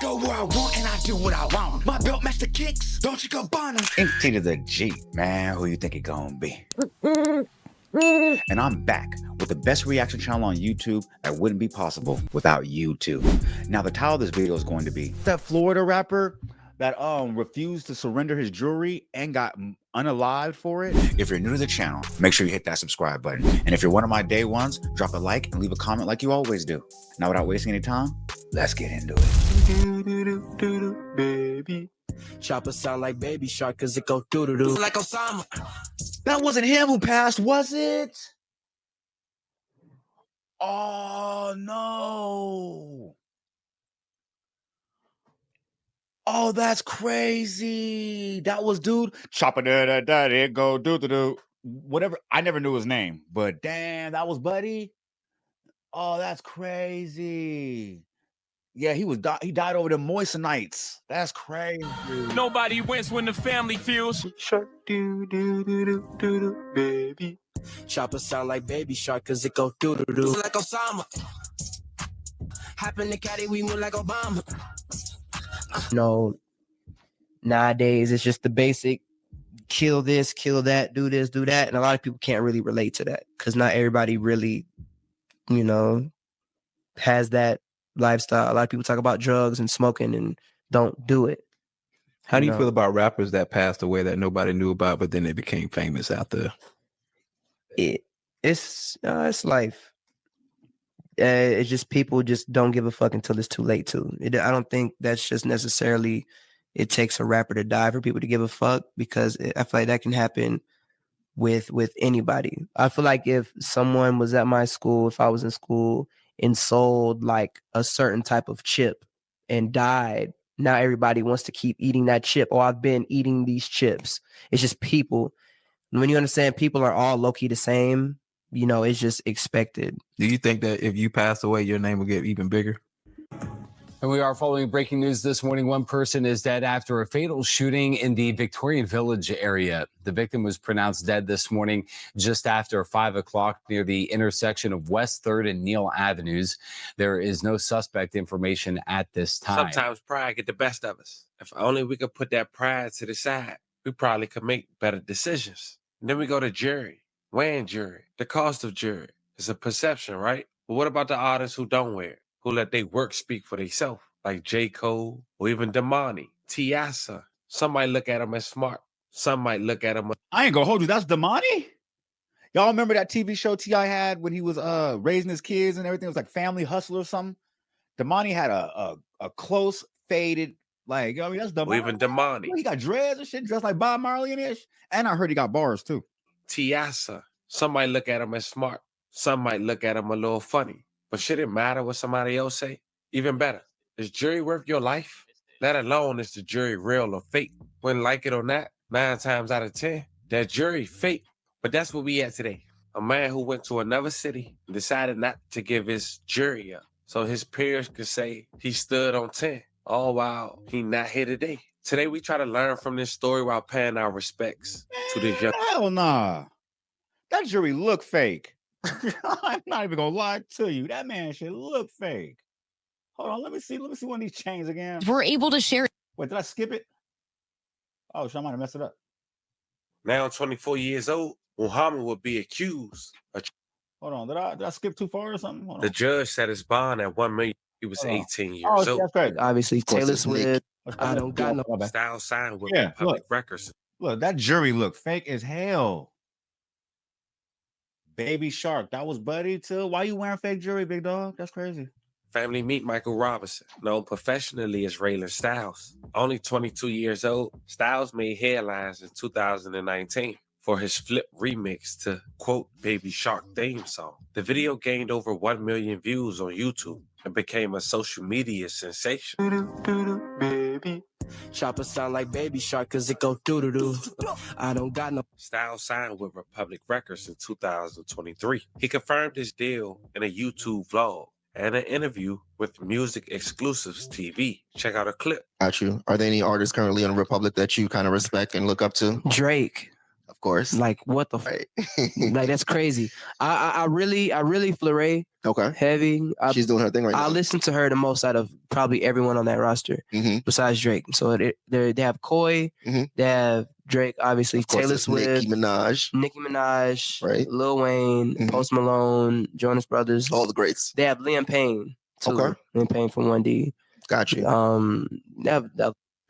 go where I want and I do what I want. My belt match the kicks, don't you go Bonner. Empty to the G, man, who you think it gonna be? And I'm back with the best reaction channel on YouTube that wouldn't be possible without YouTube. Now, the title of this video is going to be that Florida rapper that refused to surrender his jewelry and got unalived for it. If you're new to the channel, make sure you hit that subscribe button. And if you're one of my day ones, drop a like and leave a comment like you always do. Now, without wasting any time, let's get into it. Baby. Chopper sound like Baby Shark cause it go doo-doo-doo like Osama. That wasn't him who passed, was it? Oh, no. Oh, that's crazy. That was dude. Chopper da it go doo-doo-doo. Whatever. I never knew his name, but damn, that was Buddy. Oh, that's crazy. Yeah, he died over the moissanites. That's crazy. Nobody wins when the family feels. Shark doo doo doo doo doo doo baby. Chopper sound like Baby Shark cause it go doo doo doo like Osama. Happen to caddy, we move like Obama. No, nowadays it's just the basic kill this, kill that, do this, do that. And a lot of people can't really relate to that because not everybody really, you know, has that lifestyle. A lot of people talk about drugs and smoking and don't do it. How do you feel about rappers that passed away that nobody knew about, but then they became famous out there? It's life. It's just people just don't give a fuck until it's too late to. I don't think that's just necessarily it takes a rapper to die for people to give a fuck because I feel like that can happen with anybody. I feel like if someone was at my school, if I was in school and sold like a certain type of chip and died, now everybody wants to keep eating that chip. Oh, I've been eating these chips. It's just people. When you understand people are all low-key the same, you know, it's just expected. Do you think that if you pass away, your name will get even bigger? And we are following breaking news this morning. One person is dead after a fatal shooting in the Victorian Village area. The victim was pronounced dead this morning just after 5 o'clock near the intersection of West 3rd and Neal Avenues. There is no suspect information at this time. Sometimes pride get the best of us. If only we could put that pride to the side, we probably could make better decisions. And then we go to jury, weighing jury. The cost of jury is a perception, right? But what about the artists who don't wear it? Who let their work speak for themselves, like J. Cole or even Damani, Tiasa. Some might look at him as smart. Some might look at him as... I ain't gonna hold you. That's Damani? Y'all remember that TV show T.I. had when he was raising his kids and everything? It was like Family Hustle or something. Damani had a close, faded, like, I mean, that's Damani. Or even Damani. He got dreads and shit, dressed like Bob Marley and ish. And I heard he got bars too. Tiasa. Some might look at him as smart. Some might look at him a little funny. But should it matter what somebody else say? Even better, is jury worth your life? Let alone is the jury real or fake? Wouldn't like it or not, 9 times out of 10, that jury fake. But that's what we at today. A man who went to another city and decided not to give his jury up. So his peers could say he stood on 10. Oh, wow, he not here today. Today we try to learn from this story while paying our respects to this young... Hell nah. That jury look fake. I'm not even gonna lie to you. That man should look fake. Hold on, let me see one of these chains again. We're able to share. Wait, did I skip it? Oh, I might have messed it up. Now 24 years old, Muhammad would be accused of... Hold on, did I skip too far or something? Hold on. The judge set his bond at $1 million. He was 18 years old. That's right. Obviously, Taylor Swift. I don't got no style signed with public look, records. Look, that jury look fake as hell. Baby Shark, that was Buddy too. Why you wearing fake jewelry, big dog? That's crazy. Family meet Michael Robinson, known professionally as Ralen Styles. Only 22 years old, Styles made headlines in 2019 for his Flip remix to, quote, Baby Shark theme song. The video gained over 1 million views on YouTube and became a social media sensation. Baby. Chopper sound like Baby Shark cause it go doo-doo-doo. I don't got no... Styles signed with Republic Records in 2023. He confirmed his deal in a YouTube vlog and an interview with Music Exclusives TV. Check out a clip. Got you. Are there any artists currently on Republic that you kind of respect and look up to? Drake. Of course. Like what the Right. like that's crazy. I really Fleury Okay. heavy. She's doing her thing right now. I listen to her the most out of probably everyone on that roster besides Drake. So they have Koi, they have Drake, obviously Of course, Taylor it's Swift, Nicki Minaj, right? Lil Wayne, Post Malone, Jonas Brothers, all the greats. They have Liam Payne too. Okay. Liam Payne from 1D. Got you.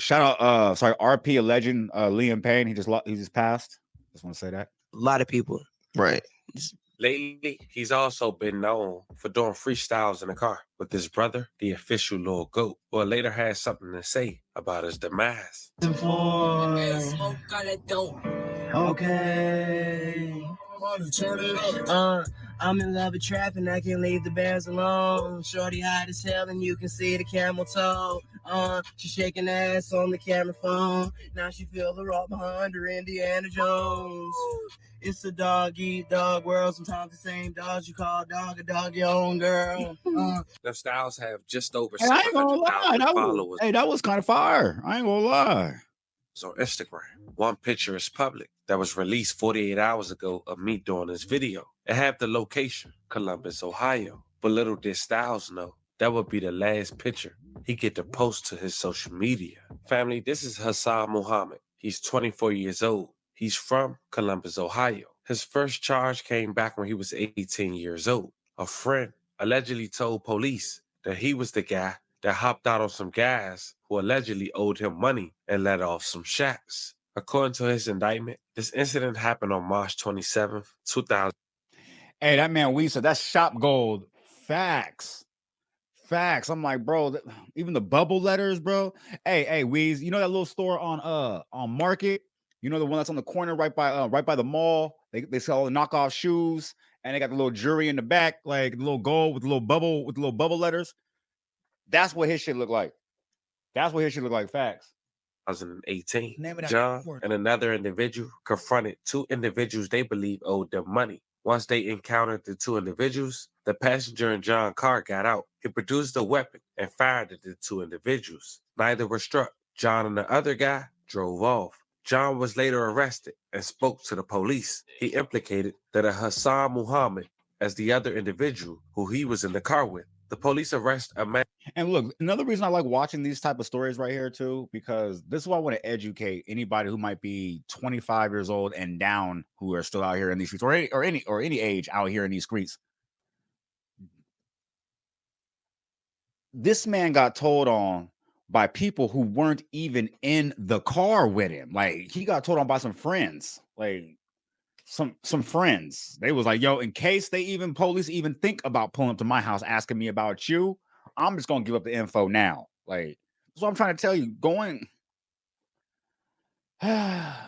Shout out, RP, a legend, Liam Payne. He just passed. Just want to say that. A lot of people. Right. Lately, he's also been known for doing freestyles in the car with his brother, the official Lil Goat, who later had something to say about his demise. Okay. I'm in love with trap and I can't leave the bands alone. Shorty hot as hell and you can see the camel toe. She's shaking ass on the camera phone. Now she feel the rock behind her, Indiana Jones. It's a dog-eat-dog world. Sometimes the same dogs you call dog a dog your own girl. Their styles have just over Hey, I ain't gonna lie. 700,000 followers. That was kind of fire. I ain't gonna lie. On Instagram. One picture is public that was released 48 hours ago of me doing this video. It had the location, Columbus, Ohio. But little did Styles know, that would be the last picture he get to post to his social media. Family, this is Hassan Muhammad. He's 24 years old. He's from Columbus, Ohio. His first charge came back when he was 18 years old. A friend allegedly told police that he was the guy that hopped out on some guys who allegedly owed him money and let off some shots. According to his indictment, this incident happened on March 27th, 2000. Hey, that man Weezer, that's shop gold. Facts. I'm like, bro, even the bubble letters, bro. Hey, Weez, you know that little store on Market? You know the one that's on the corner right by the mall? They sell all the knockoff shoes, and they got the little jewelry in the back, like the little gold with the little bubble letters. That's what his shit looked like. Facts. 2018, John and another individual confronted two individuals they believe owed them money. Once they encountered the two individuals, the passenger in John's car got out. He produced a weapon and fired at the two individuals. Neither were struck. John and the other guy drove off. John was later arrested and spoke to the police. He implicated that a Hassan Muhammad as the other individual who he was in the car with. The police arrest a man. And look, another reason I like watching these type of stories right here too, because this is why I want to educate anybody who might be 25 years old and down who are still out here in these streets, or any age out here in these streets. This man got told on by people who weren't even in the car with him. Like, he got told on by some friends, like some friends. They was like, yo, in case police even think about pulling up to my house asking me about you, I'm just gonna give up the info now. Like, that's what I'm trying to tell you.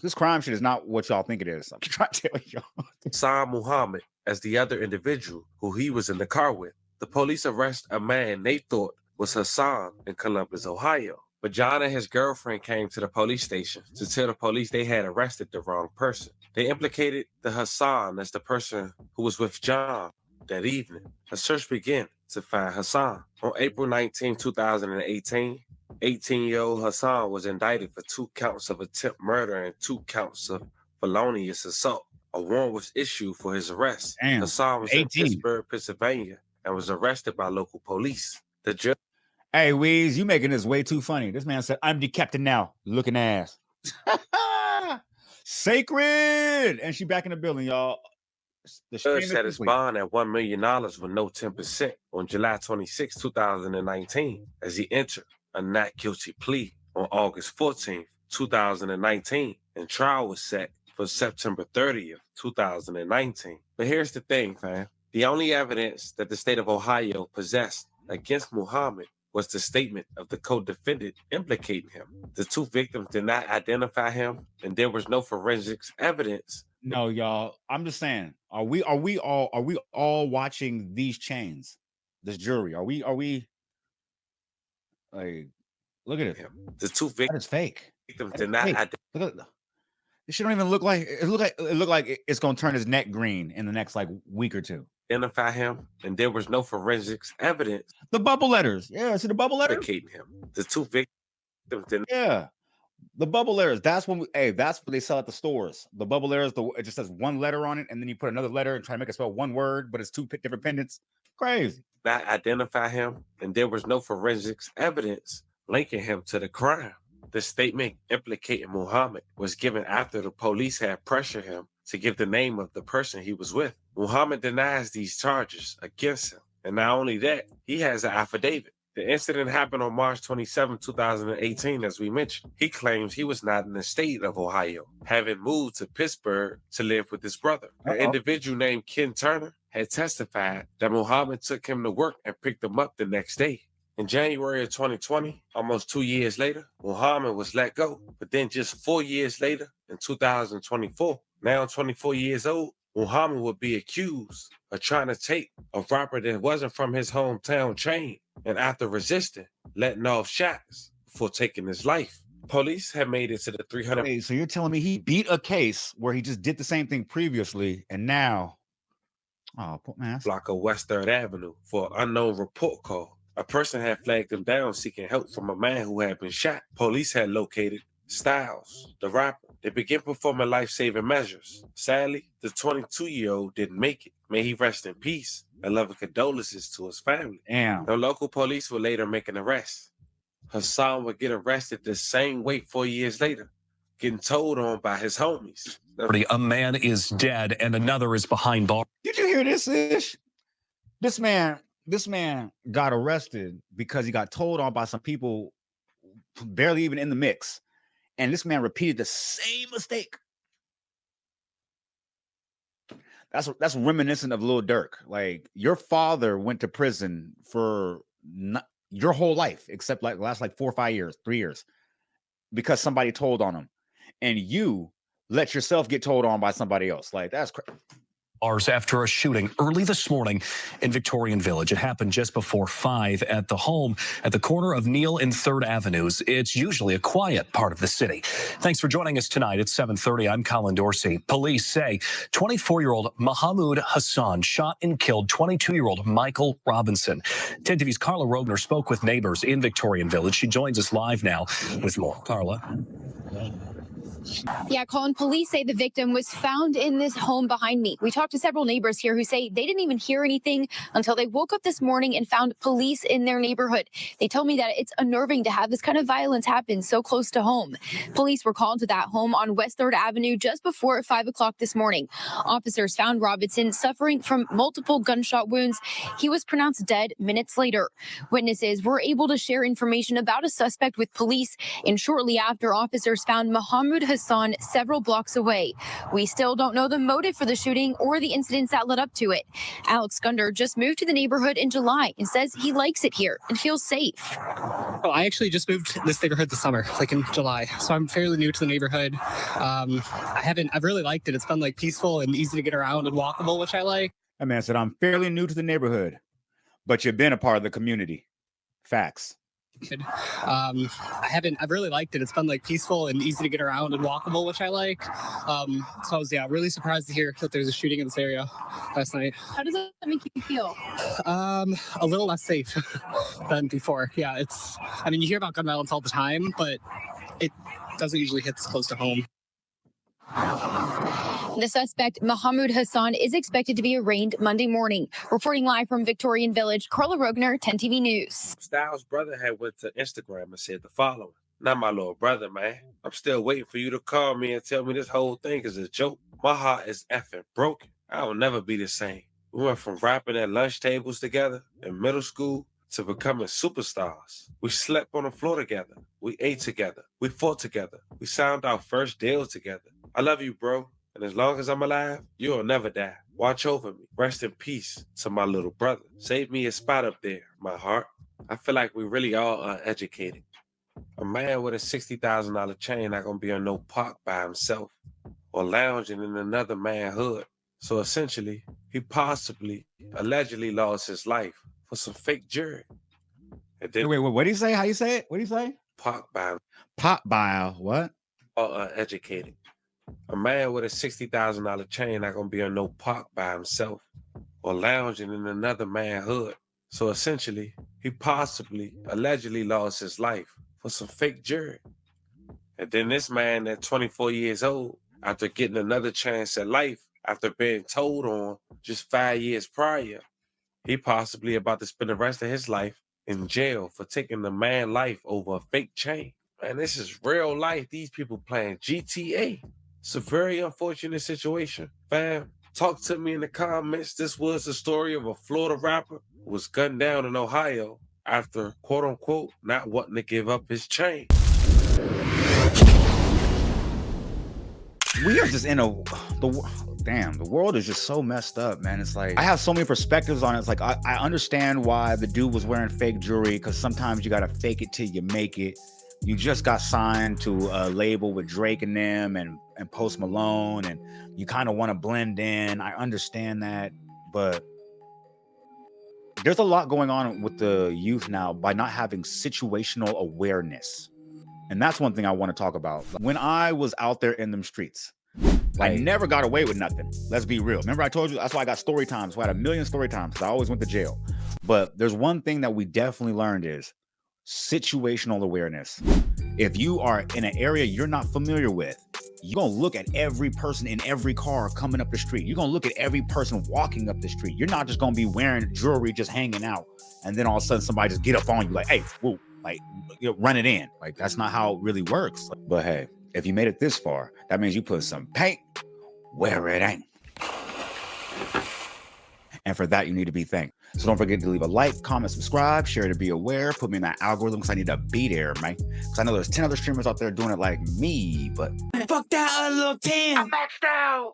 This crime shit is not what y'all think it is. I'm trying to tell y'all. Hassan Muhammad as the other individual who he was in the car with. The police arrest a man they thought was Hassan in Columbus, Ohio. But John and his girlfriend came to the police station to tell the police they had arrested the wrong person. They implicated the Hassan as the person who was with John that evening. A search began to find Hassan. On April 19, 2018, 18-year-old Hassan was indicted for 2 counts of attempt murder and 2 counts of felonious assault. A warrant was issued for his arrest. Damn, Hassan was 18. in Pittsburgh, Pennsylvania, and was arrested by local police. The judge. Hey, Weez, you making this way too funny. This man said, I'm the captain now, looking ass. Sacred! And she back in the building, y'all. The judge set his bond at $1 million with no 10% on July 26, 2019, as he entered a not guilty plea on August 14, 2019, and trial was set for September 30th, 2019. But here's the thing, fam. The only evidence that the state of Ohio possessed against Muhammad was the statement of the co-defendant implicating him. The 2 victims did not identify him, and there was no forensics evidence. No, y'all. I'm just saying, are we all watching these chains? This jury? Are we like, look at it. The 2 victims. That is fake. Victims did not identify. Look at this shit. Don't even look like it. Look like it's gonna turn his neck green in the next like week or two. Identify him, and there was no forensics evidence. The bubble letters. Yeah, see the bubble letters? Implicating him. The 2 victims did not. Yeah. The bubble letters. That's when that's what they sell at the stores. The bubble letters, it just says one letter on it, and then you put another letter and try to make it spell one word, but it's two different pendants. Crazy. That identify him, and there was no forensics evidence linking him to the crime. The statement implicating Muhammad was given after the police had pressured him to give the name of the person he was with. Muhammad denies these charges against him. And not only that, he has an affidavit. The incident happened on March 27, 2018, as we mentioned. He claims he was not in the state of Ohio, having moved to Pittsburgh to live with his brother. An individual named Ken Turner had testified that Muhammad took him to work and picked him up the next day. In January of 2020, almost 2 years later, Muhammad was let go. But then just 4 years later, in 2024, now 24 years old, Muhammad would be accused of trying to take a rapper that wasn't from his hometown chain, and after resisting, letting off shots before taking his life. Police had made it to the 300. Hey, so you're telling me he beat a case where he just did the same thing previously, and now, man, block of West 3rd Avenue for an unknown report call. A person had flagged him down seeking help from a man who had been shot. Police had located Styles, the rapper. They began performing life-saving measures. Sadly, the 22-year-old didn't make it. May he rest in peace, and loving condolences to his family. Damn. The local police would later make an arrest. Hassan would get arrested the same way 4 years later, getting told on by his homies. A man is dead and another is behind bars. Did you hear this, Ish? This man got arrested because he got told on by some people barely even in the mix. And this man repeated the same mistake. That's reminiscent of Lil Durk. Like, your father went to prison for your whole life, except like the last 4 or 5 years, 3 years, because somebody told on him, and you let yourself get told on by somebody else. Like, that's crazy. After a shooting early this morning in Victorian Village. It happened just before 5 at the home at the corner of Neal and 3rd Avenues. It's usually a quiet part of the city. Thanks for joining us tonight at 7:30. I'm Colin Dorsey. Police say 24-year-old Mahmoud Hassan shot and killed 22-year-old Michael Robinson. 10 TV's Carla Rogner spoke with neighbors in Victorian Village. She joins us live now with more. Carla. Yeah, Colin, police say the victim was found in this home behind me. We talked to several neighbors here who say they didn't even hear anything until they woke up this morning and found police in their neighborhood. They told me that it's unnerving to have this kind of violence happen so close to home. Police were called to that home on West 3rd Avenue just before 5 o'clock this morning. Officers found Robinson suffering from multiple gunshot wounds. He was pronounced dead minutes later. Witnesses were able to share information about a suspect with police, and shortly after, officers found Mahmoud Hassan several blocks away. We still don't know the motive for the shooting or the incidents that led up to it. Alex Gunder just moved to the neighborhood in July and says he likes it here and feels safe. Well, I actually just moved to this neighborhood this summer, in July. So I'm fairly new to the neighborhood. I've really liked it. It's been peaceful and easy to get around and walkable, which I like. That man said, I'm fairly new to the neighborhood, but you've been a part of the community. Facts. I've really liked it. It's been peaceful and easy to get around and walkable, which I like. So I was really surprised to hear that there's a shooting in this area last night. How does that make you feel? A little less safe than before. Yeah, you hear about gun violence all the time, but it doesn't usually hit this close to home. The suspect, Mahmoud Hassan, is expected to be arraigned Monday morning. Reporting live from Victorian Village, Carla Rogner, 10 TV News. Styles' brother had went to Instagram and said the following. Not my little brother, man. I'm still waiting for you to call me and tell me this whole thing is a joke. My heart is effing broken. I will never be the same. We went from rapping at lunch tables together in middle school to becoming superstars. We slept on the floor together. We ate together. We fought together. We signed our first deal together. I love you, bro. And as long as I'm alive, you'll never die. Watch over me. Rest in peace to my little brother. Save me a spot up there, my heart. I feel like we really all are uneducated. A man with a $60,000 chain not gonna be on no park by himself or lounging in another man's hood. So essentially, he possibly, allegedly lost his life for some fake jury. And then, wait, what did he say? How you say it? What did he say? Park by what? Or uneducated. A man with a $60,000 chain not gonna be on no park by himself or lounging in another man's hood. So essentially, he possibly, allegedly lost his life for some fake jury. And then this man at 24 years old, after getting another chance at life, after being told on just 5 years prior, he possibly about to spend the rest of his life in jail for taking the man's life over a fake chain. Man, this is real life. These people playing GTA. It's a very unfortunate situation. Fam, talk to me in the comments. This was the story of a Florida rapper who was gunned down in Ohio after, quote unquote, not wanting to give up his chain. We are just in the world is just so messed up, man. It's like I have so many perspectives on it. It's like I understand why the dude was wearing fake jewelry, because sometimes you gotta fake it till you make it. You just got signed to a label with Drake and them and Post Malone, and you kind of want to blend in. I understand that, but there's a lot going on with the youth now by not having situational awareness. And that's one thing I want to talk about. When I was out there in them streets, I never got away with nothing. Let's be real. Remember I told you, that's why I got story times. So I had 1 million story times because I always went to jail. But there's one thing that we definitely learned is situational awareness. If you are in an area you're not familiar with, you're going to look at every person in every car coming up the street. You're going to look at every person walking up the street. You're not just going to be wearing jewelry, just hanging out. And then all of a sudden somebody just get up on you like, hey, whoa, like, you know, run it in. Like, that's not how it really works. But hey, if you made it this far, that means you put some paint where it ain't. And for that, you need to be thanked. So don't forget to leave a like, comment, subscribe, share to be aware, put me in that algorithm because I need to be there, man. Because I know there's 10 other streamers out there doing it like me, but fuck that little 10. I'm maxed out.